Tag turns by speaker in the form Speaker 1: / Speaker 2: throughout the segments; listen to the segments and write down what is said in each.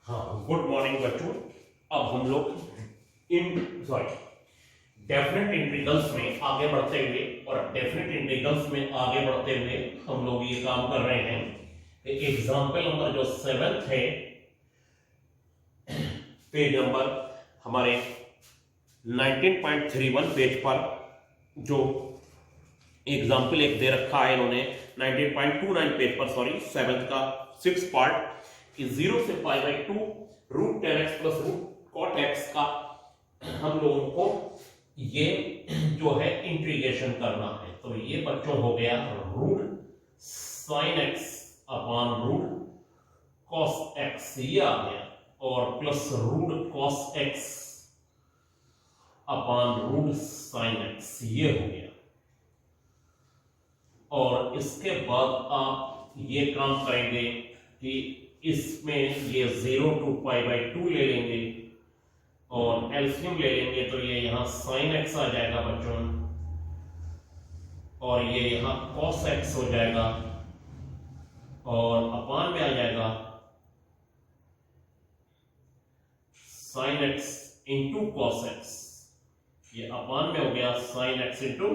Speaker 1: हाँ, good morning बच्चों। अब हम लोग डेफिनेट इंटीग्रल्स में आगे बढ़ते हुए हम लोग ये काम कर रहे हैं कि एग्जाम्पल नंबर जो 7th है, पेज नंबर हमारे 19.31 पेज पर जो एग्जाम्पल एक दे रखा है इन्होंने 19.29 पेज पर, 7th का 6th पार्ट कि 0 से pi by 2 root 10x plus root cot x का हम लोगों को ये जो है इंटीग्रेशन करना है। तो ये बच्चों हो गया root sine x upon root cos x, ये आ गया, और plus root cos x upon root sine x, ये हो गया। और इसके बाद आप ये काम करेंगे कि इसमें ये 0 to पाई बाई 2 ले लेंगे और एलसीएम ले लेंगे, तो ये यहां साइन एक्स आ जाएगा बच्चों, और ये यहां कॉस एक्स हो जाएगा, और अपान में आ जाएगा sine x into cos x, ये अपान में हो गया sine x into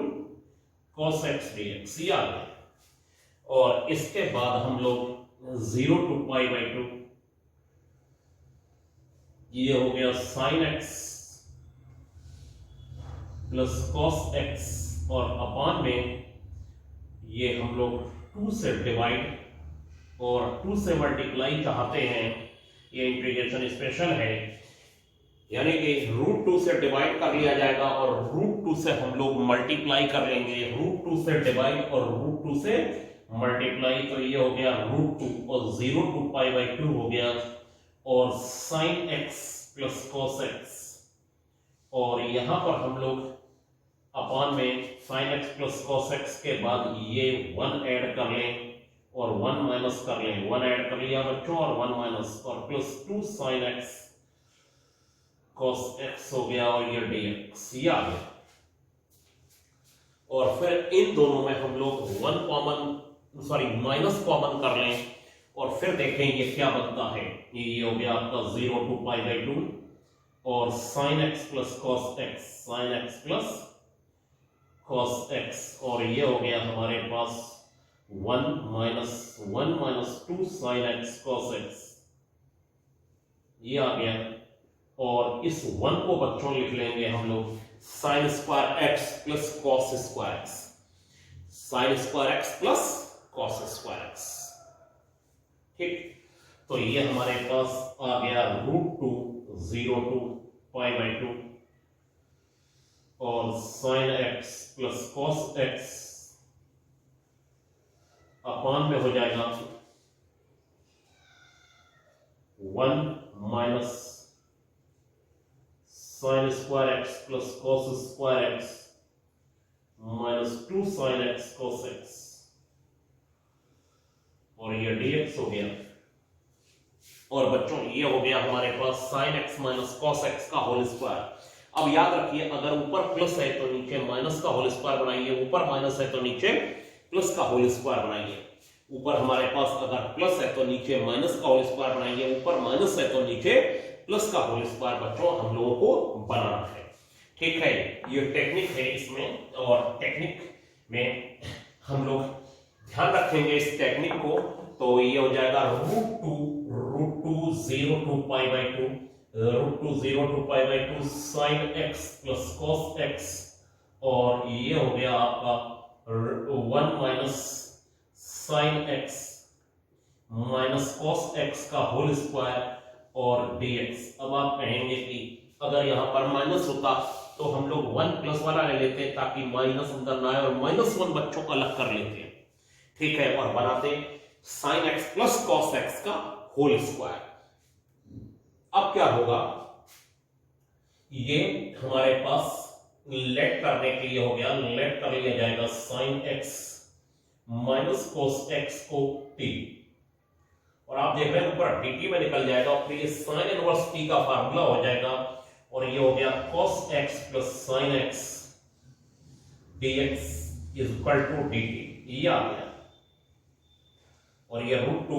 Speaker 1: cos x dx, ये आ गया। और इसके बाद हम लोग 0 to पाई बाई 2, ये हो गया sine x plus cos x, और अपान में ये हम लोग 2 से डिवाइड और 2 से मल्टीप्लाई चाहते हैं। ये इंटीग्रेशन स्पेशल है, यानी कि रूट 2 से डिवाइड कर लिया जाएगा और रूट 2 से हम लोग मल्टीप्लाई कर लेंगे, रूट 2 से डिवाइड और रूट 2 से मल्टीप्लाई, तो ये हो गया रूट 2 और 0 to पाई बाई 2 हो गया, और sine x plus cos x, और यहां पर हम लोग अपान में sign x plus cos x के बाद ये 1 ऐड कर लें और 1 माइनस कर लें, 1 ऐड कर लिया बच्चों और 1 माइनस, और plus 2 sine x cos x हो गया, और ये डीएक्स, ये आ गया। और फिर इन दोनों में हम लोग माइनस कॉमन कर लें और फिर देखें ये क्या बनता है। ये हो गया आपका 0 to पाई बाई 2 और sine x plus cos x, sign x plus cos x, और ये हो गया हमारे पास 1 minus 2 sine x cos x, ये आ गया। और इस 1 को बच्चों लिख लेंगे हम लोग sign square x plus cos square x, sign square x plus cos square x, ठीक। तो ये हमारे पास आ गया रूट 2 0 to पाई बाई 2 और sine x plus cos x अपान में हो जाएगा 1 minus sine square x plus cos square x minus 2 sine x cos x, और ये dx हो गया। और बच्चों ये हो गया हमारे पास sine x minus cos x का होल स्क्वायर। अब याद रखिए, अगर ऊपर प्लस है तो नीचे माइनस का होल स्क्वायर बनाइए, ऊपर माइनस है तो नीचे प्लस का होल स्क्वायर बनाइए। ऊपर हमारे पास अगर प्लस है तो नीचे माइनस का होल स्क्वायर बनाइए, ऊपर माइनस है तो नीचे प्लस का होल स्क्वायर बच्चों हम लोगों को बनाना है, ठीक है। ये टेक्निक है इसमें, और टेक्निक में हम लोग ध्यान रखेंगे इस टेक्निक को। तो ये हो जाएगा root two 0 to pi by 2, root 2 0 to pi by 2 sine x plus cos x, और ये हो गया आपका 1 minus sine x minus cos x का होल स्क्वायर और डीएक्स। अब आप कहेंगे कि अगर यहां पर माइनस होता तो हम लोग 1 प्लस वाला ले लेते ताकि माइनस अंदर ना आए, और -1 बच्चों को अलग कर लेते हैं, ठीक है, और बनाते sign x plus cos x का होल स्क्वायर। अब क्या होगा, ये हमारे पास लेट करने के लिए हो गया, लेट कर लिया जाएगा sine x minus cos x को t, और आप देख रहे हैं ऊपर dt में निकल जाएगा, और फिर ये साइन इनवर्स t का फार्मूला हो जाएगा, और ये हो गया cos x plus sine x dx is equal to dt, ये आ गया। और ये रूट 2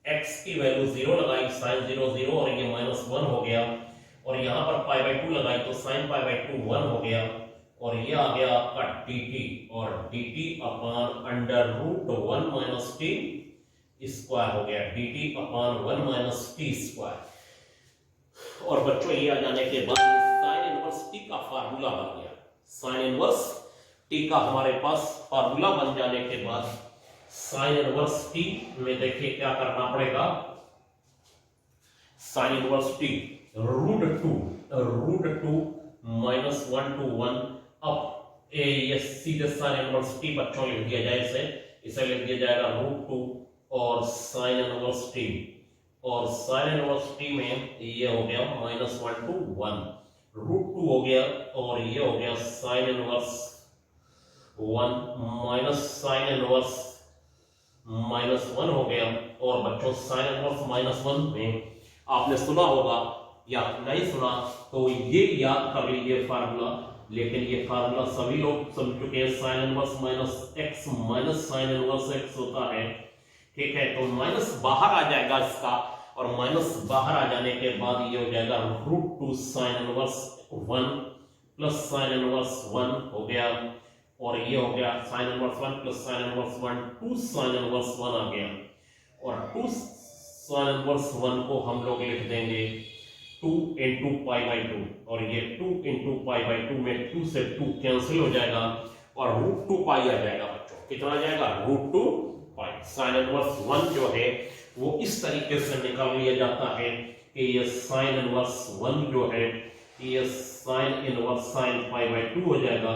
Speaker 1: x की वैल्यू 0 लगाई, साइन 0 0 और ये -1 हो गया, और यहाँ पर पाई बाई 2 लगाई तो साइन पाई बाई 2 1 हो गया, और ये आ गया आपका dt, और dt upon under root 1 minus T square हो गया, dt upon 1 minus T square. और बच्चों ये आ जाने के बाद साइन इनवर्स टी का फार्मूला बन गया, साइन इनवर्स टी का हमारे पास फार्मूला बन जाने के बाद साइन इनवर्स टी में देखिए क्या करना पड़ेगा, sine inverse T root two minus 1 to 1 अब ये सीधे साइन इनवर्स टी बच्चों लिख दिया जाए, इसे लिख दिया जाएगा रूट 2 और साइन इनवर्स टी, और साइन इनवर्स टी में ये हो गया -1 to 1 रूट 2 हो गया, और ये हो गया sine inverse 1 minus sign inverse -1 हो गया। और बच्चों साइन इनवर्स -1 में आपने सुना होगा या नहीं सुना तो ये याद कर लीजिए फार्मूला, लेकिन ये फार्मूला सभी लोग समझ चुके हैं, sine inverse minus x minus sine inverse x होता है, ठीक है। तो माइनस बाहर आ जाएगा इसका, और माइनस बाहर आ जाने के बाद ये हो जाएगा root 2 sine inverse 1 plus sine inverse 1 हो गया, और ये हो गया sine inverse 1 plus sine inverse 1 2 sine inverse 1 आ गया, और 2 साइन इनवर्स 1 को हम लोग लिख देंगे 2 into पाई बाई 2, और ये 2 into पाई बाई 2 में 2 से 2 कैंसिल हो जाएगा, और रूट 2 पाई आ जाएगा बच्चों, कितना आ जाएगा रूट 2 पाई। साइन इनवर्स 1 जो है वो इस तरीके से निकाल लिया जाता है कि ये साइन इनवर्स 1 जो है ये sine inverse sine pi by 2 हो जाएगा,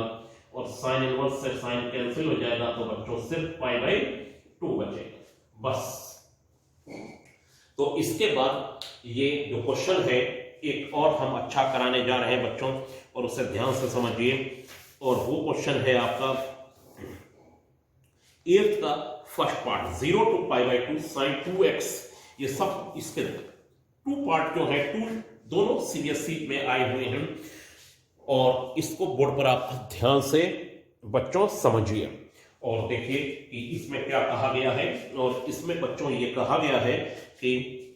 Speaker 1: और साइन इनवर्स से साइन कैंसिल हो जाएगा, तो बच्चों सिर्फ पाई बाई 2 बचेगा बस। तो इसके बाद ये जो क्वेश्चन है एक और हम अच्छा कराने जा रहे हैं बच्चों, और उसे ध्यान से समझिए, और वो क्वेश्चन है आपका 8th का first part 0 to pi by 2 sine 2x, ये सब इसके 2 पार्ट जो है 2 दोनों सीबीएसई में आए हुए हैं, और इसको बोर्ड पर आप ध्यान से बच्चों समझिए और देखिए कि इसमें क्या कहा गया है। और इसमें बच्चों ये कहा गया है कि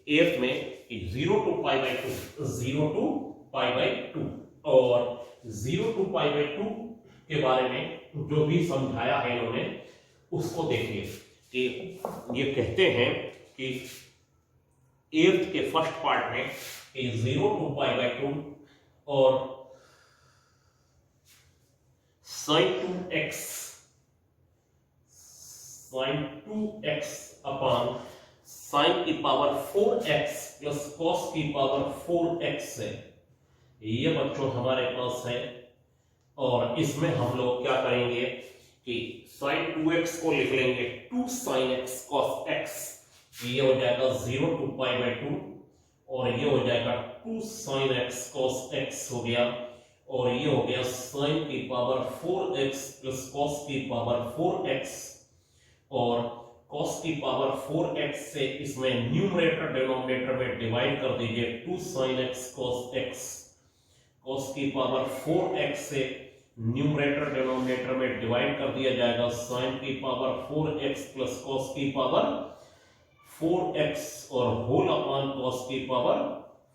Speaker 1: 8th में कि 0 to pi by 2 0 to pi by 2 और 0 to पाई बाई 2 के बारे में जो भी समझाया है इन्होंने उसको देखिए कि ये कहते हैं कि 8th के फर्स्ट पार्ट में कि 0 to पाई बाई 2 और sin 2x अपॉन sin की पावर 4x प्लस cos की पावर 4x है, ये बच्चों हमारे पास है। और इसमें हम लोग क्या करेंगे कि sin 2x को लिख लेंगे 2 sin x cos x, ये हो जाएगा 0 to पाई बाई 2 और ये हो जाएगा 2 sin x cos x हो गया, और ये हो गया sin की पावर 4x प्लस cos की पावर 4x, और cos की पावर 4x से इसमें न्यूमरेटर डिनोमिनेटर में डिवाइड कर दीजिए 2 sin x cos x, cos की पावर 4x से न्यूमरेटर डिनोमिनेटर में डिवाइड कर दिया जाएगा sin की पावर 4x प्लस cos की पावर 4x और होल अपॉन cos की पावर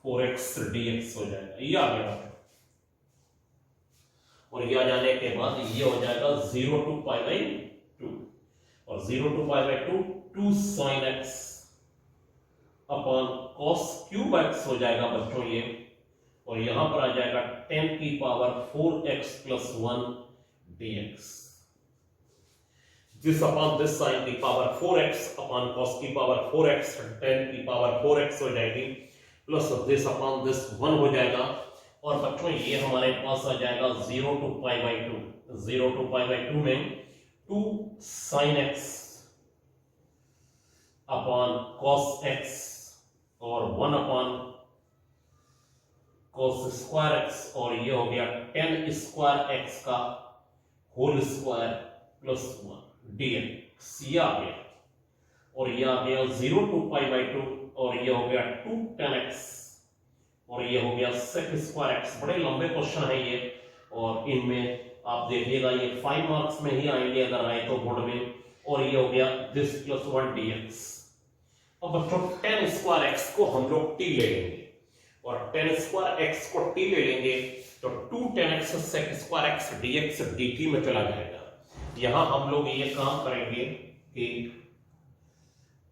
Speaker 1: 4x dx हो जाएगा, ये आ गया। और ये आ जाने के बाद ये हो जाएगा 0 to पाई बाई 2 और 0 to pi by 2 2 sin x upon cos cube x हो जाएगा बच्चों ये, और यहां पर आ जाएगा 10 की power 4x plus 1 dx। This upon this sin की पावर 4x अपॉन cos की पावर 4x 10 की पावर 4x हो जाएगी, प्लस दिस अपॉन दिस 1 हो जाएगा। और बच्चों ये हमारे पास आ जाएगा 0 to pi by 2, 0 to pi by 2 में 2 sin x upon cos x और 1 अपॉन cos स्क्वायर x, और ये हो गया 10 स्क्वायर x का होल स्क्वायर प्लस 1 dx, ये आ गया। और ये आ गया 0 to पाई बाई 2 और ये हो गया 2 10 x और ये हो गया sec स्क्वायर x। बड़े लंबे क्वेश्चन है ये, और इनमें आप देखिएगा ये 5 मार्क्स में ही आएंगे अगर आए तो बोर्ड में। और ये हो गया दिस प्लस 1 dx, अब बच्चों टेन स्क्वायर एक्स को हम लोग टी ले लेंगे और टेन स्क्वायर एक्स को टी ले लेंगे तो 2 tan x sec square x dx dt में चला जाएगा। यहां हम लोग ये काम करेंगे कि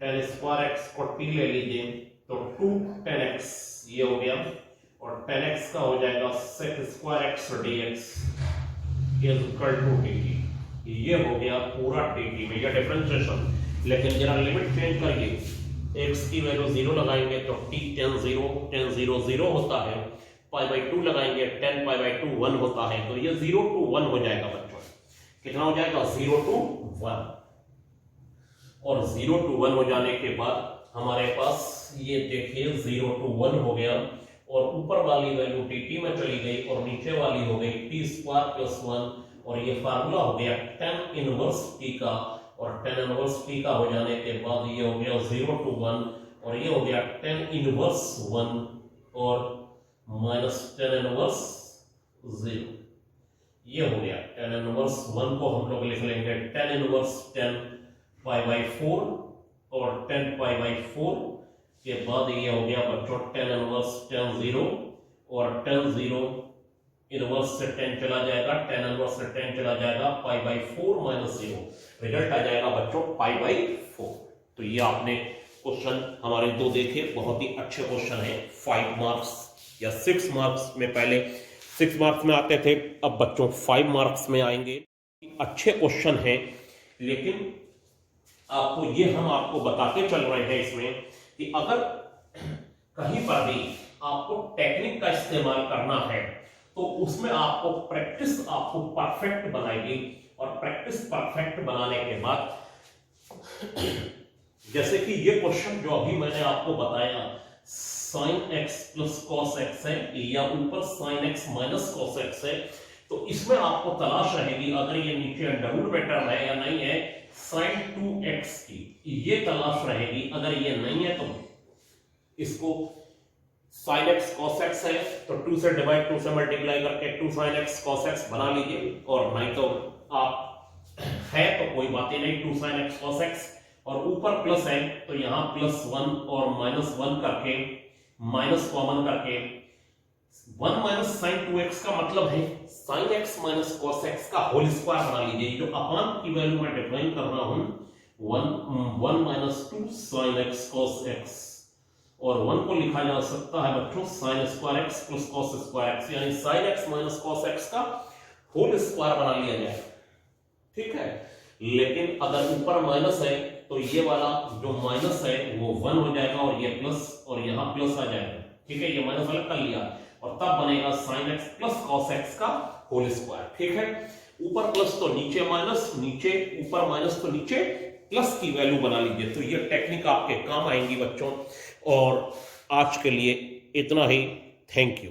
Speaker 1: tan स्क्वायर एक्स को टी ले लीजिए तो 2 tan x ये हो गया और tan x का हो जाएगा sec square x dx is equal to dt। ये हो गया पूरा dt में, ये डिफरेंशिएशन। लेकिन जरा लिमिट चेंज करिए, x की वैल्यू 0 लगाएंगे तो t tan 0 0 होता है, पाई बाई 2 लगाएंगे tan पाई बाई 2 1 होता है, तो ये 0 to 1 हो जाएगा बच्चों। कितना हो जाएगा 0 to 1, और 0 to 1 हो जाने के बाद हमारे पास ये देखिए 0 to 1 हो गया और ऊपर वाली वैल्यू dt में चली गई और नीचे वाली हो गई t स्क्वायर प्लस 1 और ये फार्मूला हो गया tan इनवर्स t का, और tan इनवर्स t का हो जाने के बाद ये हो गया 0 to 1 और ये हो गया tan इनवर्स 1 और माइनस tan इनवर्स 0। ये हो गया tan इनवर्स 1 को हम लोग लिख लेंगे tan इनवर्स 10 पाई बाई 4 और 10 पाई बाई 4 के बाद ये हो गया बच्चों tan इनवर्स 10 0 और tan 0 इनवर्स से 10 चला जाएगा, tan इनवर्स से 10 चला जाएगा, पाई बाई 4 माइनस 0, रिजल्ट आ जाएगा बच्चों पाई बाई 4। तो ये आपने क्वेश्चन हमारे दो देखे, बहुत ही अच्छे क्वेश्चन है। 5 मार्क्स या 6 मार्क्स में, पहले 6 मार्क्स में आते थे, अब बच्चों 5 मार्क्स में आएंगे। अच्छे क्वेश्चन है, लेकिन आपको ये हम आपको बताते चल रहे हैं इसमें कि अगर कहीं पर भी आपको टेक्निक का इस्तेमाल करना है तो उसमें आपको प्रैक्टिस आपको परफेक्ट बनाएगी, और प्रैक्टिस परफेक्ट बनाने के बाद जैसे कि ये क्वेश्चन जो अभी मैंने आपको बताया sin x plus cos x है या ऊपर sin x minus cos x है, तो इसमें आपको तलाश रहेगी अगर ये नीचे अंडर रूट वेक्टर है या नहीं है sin 2x की, ये तलाश रहेगी। अगर ये नहीं है तो इसको sin x cos x है तो 2 से डिवाइड 2 से मल्टीप्लाई करके 2 sin x cos x बना लीजिए, और नहीं तो आप है तो कोई बात ही नहीं 2 sin x cos x, और ऊपर प्लस है तो यहां प्लस 1 और माइनस 1 करके माइनस कॉमन करके 1 माइनस sin 2x का मतलब है sin x minus cos x का होल स्क्वायर बना लीजिए। जो अपान की वैल्यू मैं डिफाइन कर रहा हूं 1 minus 2 sin x cos x, और 1 को लिखा जा सकता है बच्चों sin square x plus cos square x, यानी sin x minus cos x का होल स्क्वायर बना लिया जाए, ठीक है। लेकिन अगर ऊपर माइनस है तो ये वाला जो माइनस है वो 1 हो जाएगा और ये प्लस, और यहाँ प्लस आ जाएगा, ठीक है। ये माइनस अलग कर लिया और तब बनेगा sin x plus cos x का होल स्क्वायर, ठीक है। ऊपर प्लस तो नीचे माइनस, नीचे ऊपर माइनस तो नीचे प्लस की वैल्यू बना लीजिए। तो ये टेक्निक आपके काम आएंगी बच्चों, और आज के लिए इतना ही। Thank you.